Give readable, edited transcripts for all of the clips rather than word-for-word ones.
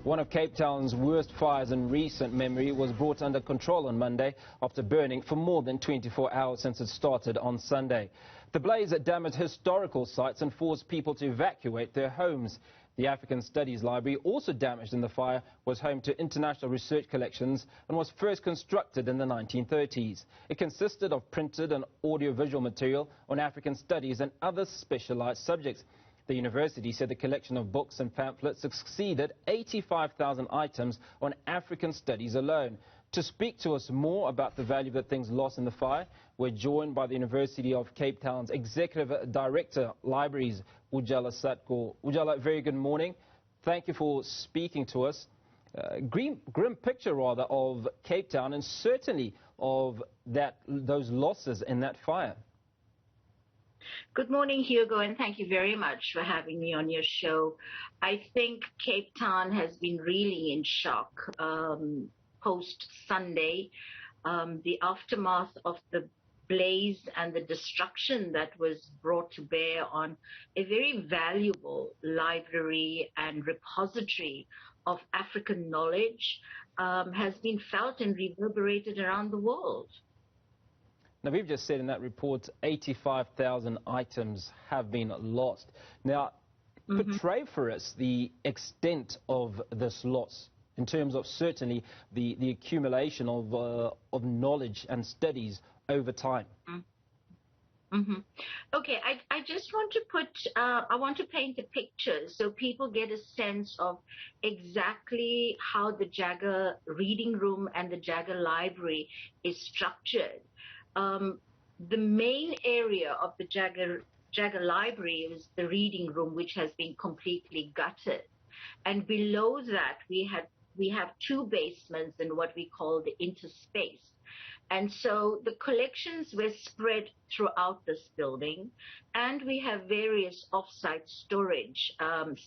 One of Cape Town's worst fires in recent memory was brought under control on Monday after burning for more than 24 hours since it started on Sunday. The blaze damaged historical sites and forced people to evacuate their homes. The African Studies Library, also damaged in the fire, was home to international research collections and was first constructed in the 1930s. It consisted of printed and audiovisual material on African studies and other specialized subjects. The university said the collection of books and pamphlets exceeded 85,000 items on African studies alone. To speak to us more about the value of the things lost in the fire, we're joined by the University of Cape Town's Executive Director, Libraries, Ujala Satgoor. Ujala, very good morning. Thank you for speaking to us. Grim picture, rather, of Cape Town and certainly of those losses in that fire. Good morning, Hugo, and thank you very much for having me on your show. I think Cape Town has been really in shock post-Sunday. The aftermath of the blaze and the destruction that was brought to bear on a very valuable library and repository of African knowledge has been felt and reverberated around the world. Now, we've just said in that report 85,000 items have been lost. Now, portray for us the extent of this loss in terms of certainly the accumulation of knowledge and studies over time. Okay, I just want to I want to paint a picture so people get a sense of exactly how the Jagger Reading Room and the Jagger Library is structured. The main area of the Jagger Library is the reading room, which has been completely gutted. And below that, we have two basements in what we call the interspace. And so the collections were spread throughout this building, and we have various off-site storage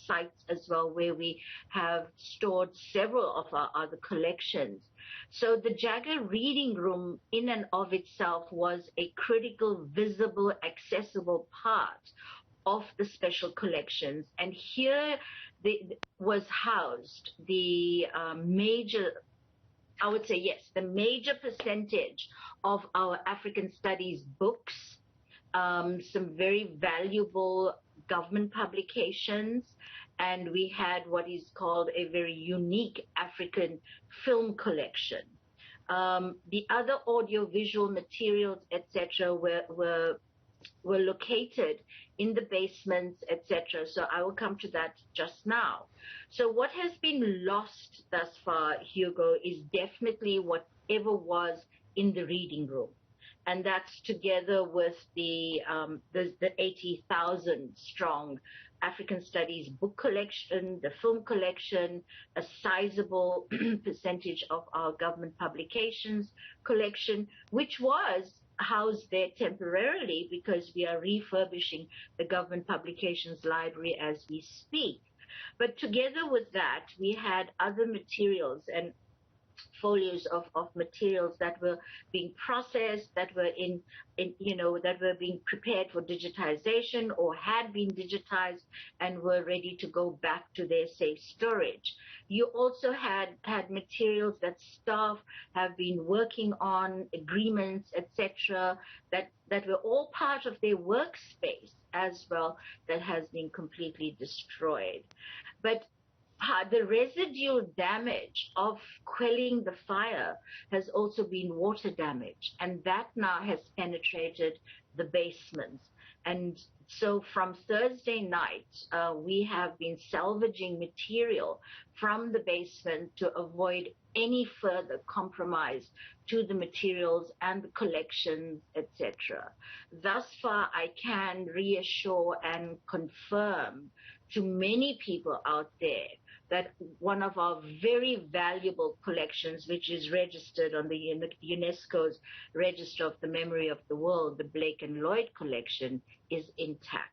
sites as well, where we have stored several of our other collections. So the Jagger Reading Room in and of itself was a critical, visible, accessible part of the special collections. And here was housed the major, I would say, yes, the major percentage of our African studies books, some very valuable government publications, and we had what is called a very unique African film collection. The other audiovisual materials, etc., were located in the basements, etc. So I will come to that just now. So what has been lost thus far, Hugo, is definitely whatever was in the reading room. And that's together with the 80,000 strong African Studies book collection, the film collection, a sizable percentage of our government publications collection, which was housed there temporarily because we are refurbishing the government publications library as we speak. But together with that, we had other materials and folios of materials that were being processed, that were that were being prepared for digitization or had been digitized and were ready to go back to their safe storage. You also had materials that staff have been working on, agreements, etc., that were all part of their workspace as well, that has been completely destroyed. But the residual damage of quelling the fire has also been water damage, and that now has penetrated the basements. And so from Thursday night, we have been salvaging material from the basement to avoid any further compromise to the materials and the collections, etc. Thus far, I can reassure and confirm to many people out there that one of our very valuable collections, which is registered on the UNESCO's Register of the Memory of the World, the Blake and Lloyd collection, is intact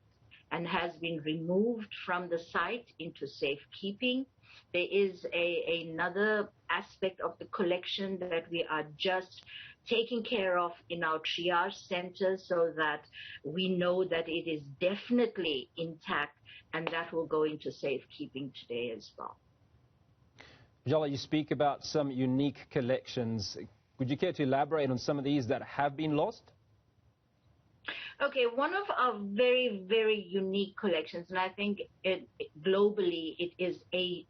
and has been removed from the site into safekeeping. There is another aspect of the collection that we are just taking care of in our triage center so that we know that it is definitely intact, and that will go into safekeeping today as well. Ujala, you speak about some unique collections. Would you care to elaborate on some of these that have been lost? Okay, one of our very, very unique collections, and I think globally it is a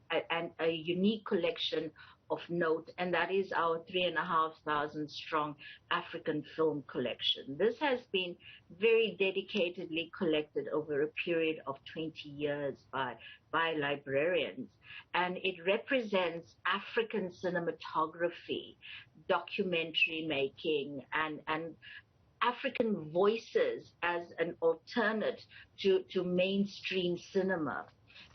unique collection of note, and that is our 3,500 strong African film collection. This has been very dedicatedly collected over a period of 20 years by librarians, and it represents African cinematography, documentary making, and African voices as an alternate to mainstream cinema.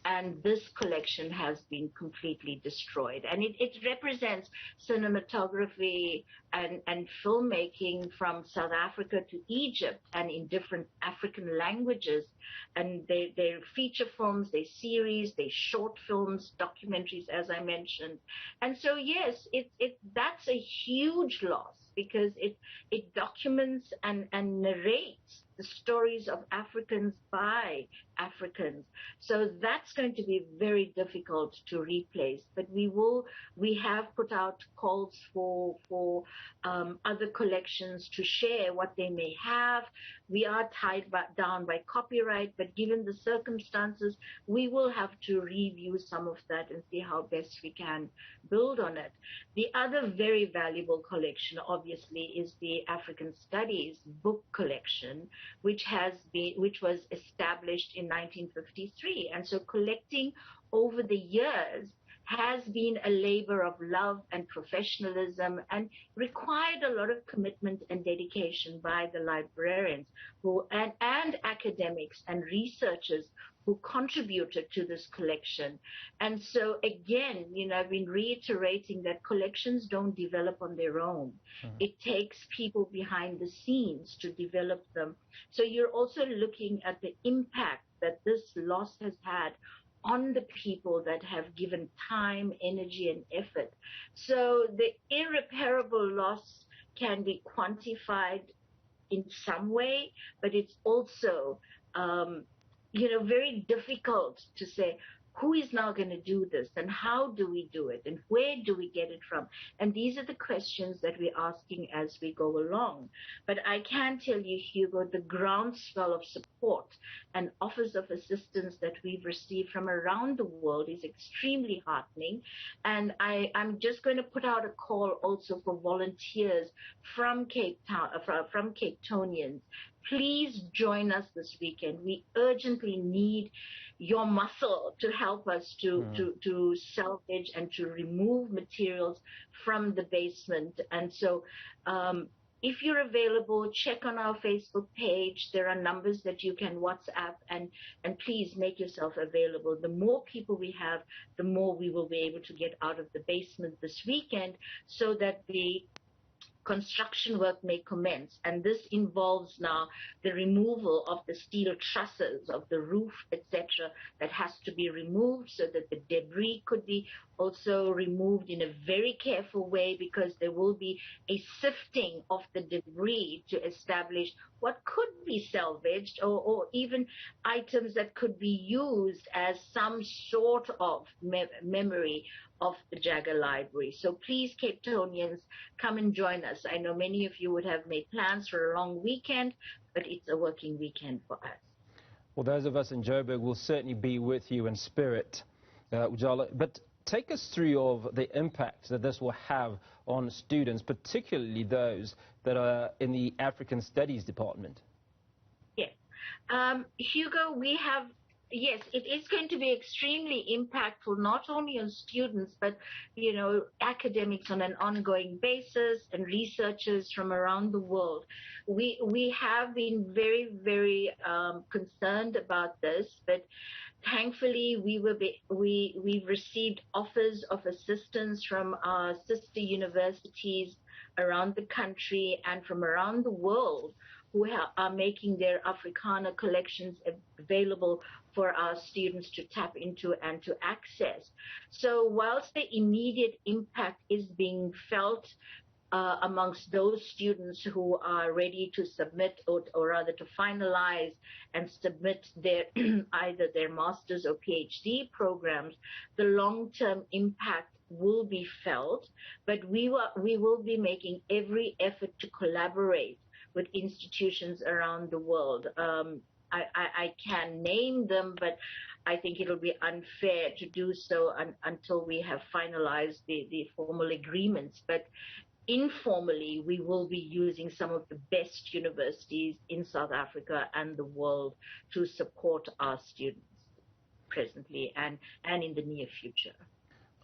And this collection has been completely destroyed. And it represents cinematography and filmmaking from South Africa to Egypt and in different African languages. And they're feature films, they're series, they're short films, documentaries, as I mentioned. And so, yes, that's a huge loss because it documents and narrates the stories of Africans by Africans. So that's going to be very difficult to replace. But we have put out calls for other collections to share what they may have. We are tied down by copyright, but given the circumstances, we will have to review some of that and see how best we can build on it. The other very valuable collection, obviously, is the African Studies book collection, which was established in 1953. And so collecting over the years has been a labor of love and professionalism and required a lot of commitment and dedication by the librarians and academics and researchers who contributed to this collection. And so again, I've been reiterating that collections don't develop on their own. It takes people behind the scenes to develop them. So you're also looking at the impact that this loss has had on the people that have given time, energy, and effort. So the irreparable loss can be quantified in some way, but it's also, very difficult to say, who is now going to do this and how do we do it and where do we get it from? And these are the questions that we're asking as we go along. But I can tell you, Hugo, the groundswell of support and offers of assistance that we've received from around the world is extremely heartening. And I'm just going to put out a call also for volunteers from Cape Town, from Cape Townians. Please join us this weekend. We urgently need your muscle to help us to salvage and to remove materials from the basement. And so if you're available, check on our Facebook page. There are numbers that you can WhatsApp, and please make yourself available. The more people we have, the more we will be able to get out of the basement this weekend so that the construction work may commence, and this involves now the removal of the steel trusses of the roof, etc., that has to be removed so that the debris could be also removed in a very careful way, because there will be a sifting of the debris to establish what could be salvaged or even items that could be used as some sort of memory of the Jagger Library. So please, Cape Townians, come and join us. I know many of you would have made plans for a long weekend, but it's a working weekend for us. Well, those of us in Joburg will certainly be with you in spirit, Ujala. But take us through the impact that this will have on students, particularly those that are in the African Studies department. Yes. Hugo, yes, it is going to be extremely impactful, not only on students, but, academics on an ongoing basis and researchers from around the world. We have been very, very concerned about this, but thankfully we've received offers of assistance from our sister universities around the country and from around the world who are making their Africana collections available for our students to tap into and to access. So whilst the immediate impact is being felt amongst those students who are ready to submit or rather to finalize and submit their either their master's or PhD programs, the long-term impact will be felt, but we will be making every effort to collaborate with institutions around the world. I can name them, but I think it'll be unfair to do so until we have finalized the formal agreements. But informally, we will be using some of the best universities in South Africa and the world to support our students presently and in the near future.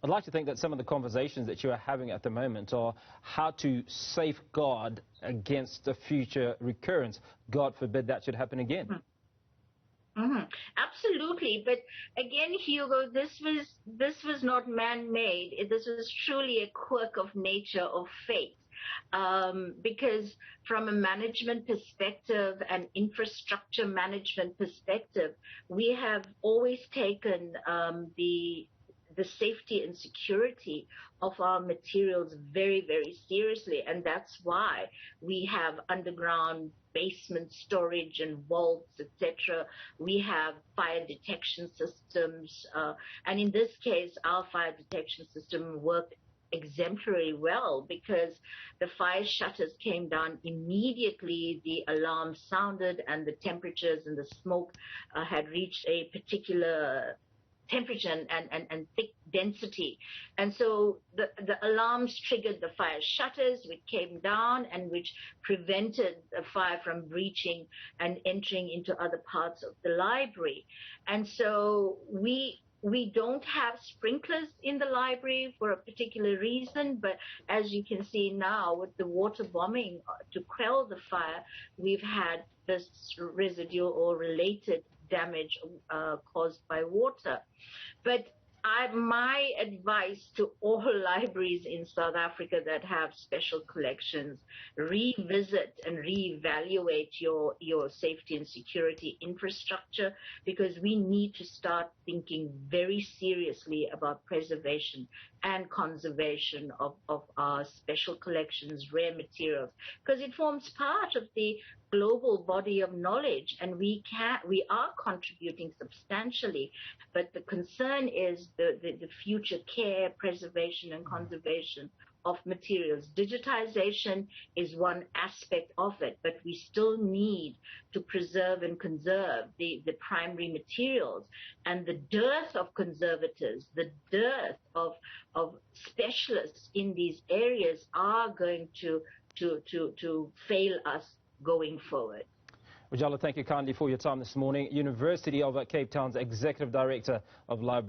I'd like to think that some of the conversations that you are having at the moment are how to safeguard against a future recurrence. God forbid that should happen again. Absolutely, but again, Hugo, this was not man-made. This was truly a quirk of nature, of fate. Because from a management perspective and infrastructure management perspective, we have always taken the safety and security of our materials very, very seriously. And that's why we have underground basement storage and vaults, etc. We have fire detection systems. And in this case, our fire detection system worked exemplary well because the fire shutters came down immediately. The alarm sounded and the temperatures and the smoke had reached a particular temperature and thick density. And so the alarms triggered the fire shutters, which came down and which prevented the fire from breaching and entering into other parts of the library. And so we don't have sprinklers in the library for a particular reason, but as you can see now with the water bombing to quell the fire, we've had this residual or related damage caused by water. But my advice to all libraries in South Africa that have special collections, revisit and reevaluate your safety and security infrastructure, because we need to start thinking very seriously about preservation and conservation of our special collections, rare materials, because it forms part of the global body of knowledge, and we are contributing substantially, but the concern is the future care, preservation and conservation of materials. Digitization is one aspect of it, but we still need to preserve and conserve the primary materials. And the dearth of conservators, the dearth of specialists in these areas are going to fail us going forward. Ujala, thank you kindly for your time this morning. University of Cape Town's Executive Director of Library.